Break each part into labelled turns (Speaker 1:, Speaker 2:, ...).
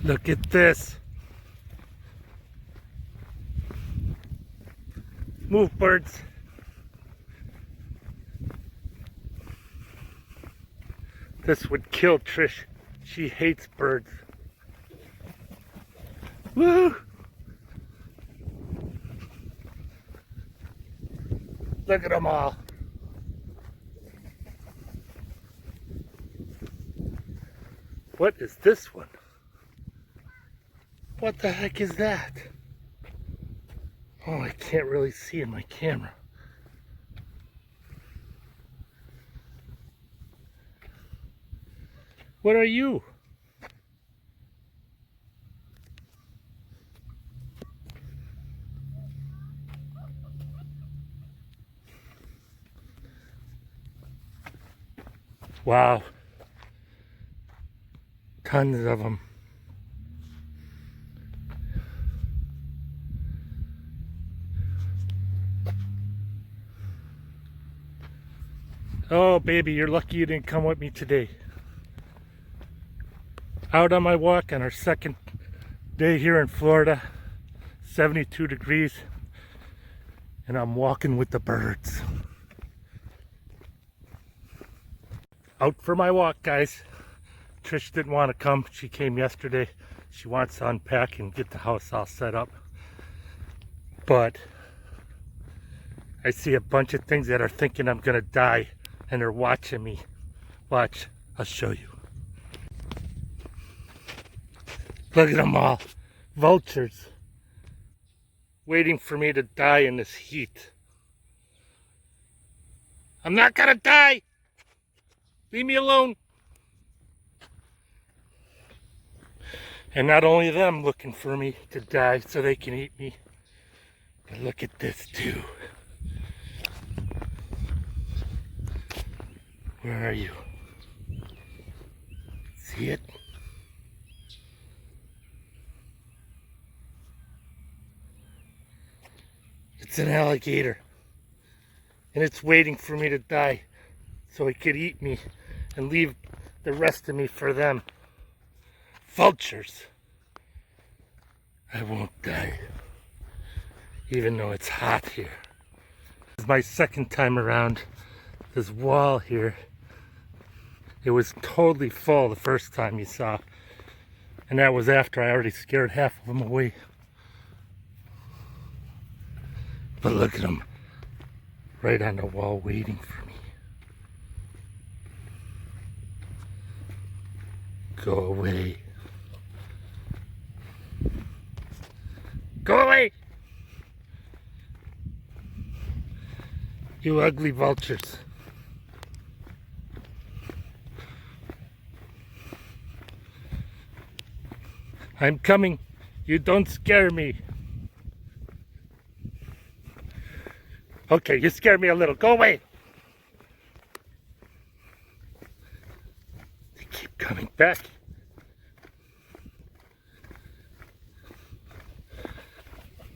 Speaker 1: Look at this. Move, birds. This would kill Trish. She hates birds. Woo! Look at them all. What is this one? What the heck is that? Oh, I can't really see in my camera. What are you? Wow. Tons of them. Oh, baby, you're lucky you didn't come with me today. Out on my walk on our second day here in Florida, 72 degrees, and I'm walking with the birds. Out for my walk, guys. Trish didn't want to come. She came yesterday. She wants to unpack and get the house all set up. But I see a bunch of things that are thinking I'm gonna die, and they're watching me. Watch, I'll show you. Look at them all. Vultures. Waiting for me to die in this heat. I'm not gonna die! Leave me alone! And not only them looking for me to die so they can eat me, but look at this too. Where are you? See it? It's an alligator. And it's waiting for me to die so it could eat me and leave the rest of me for them. Vultures. I won't die, even though it's hot here. This is my second time around this wall here. It was totally full the first time you saw, and that was after I already scared half of them away. But look at them, right on the wall waiting for me. Go away. Go away! You ugly vultures. I'm coming. You don't scare me. Okay, you scared me a little. Go away. They keep coming back.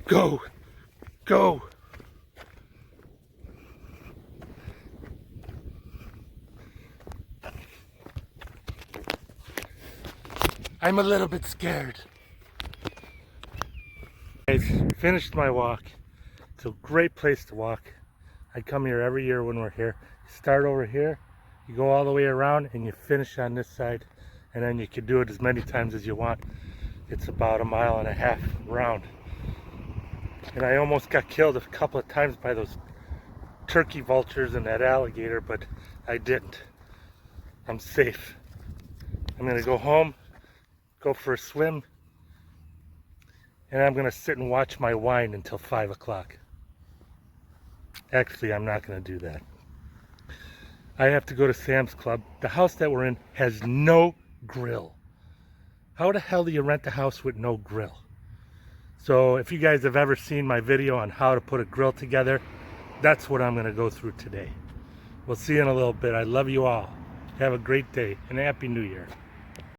Speaker 1: Go. Go. I'm a little bit scared. I finished my walk. It's a great place to walk. I come here every year when we're here. You start over here, you go all the way around, and you finish on this side, and then you can do it as many times as you want. It's about 1.5 miles round. And I almost got killed a couple of times by those turkey vultures and that alligator, but I didn't. I'm safe. I'm gonna go home, go for a swim, and I'm gonna sit and watch my wine until 5 o'clock. Actually, I'm not gonna do that. I have to go to Sam's Club. The house that we're in has no grill. How the hell do you rent a house with no grill? So if you guys have ever seen my video on how to put a grill together, that's what I'm gonna go through today. We'll see you in a little bit. I love you all. Have a great day and Happy New Year.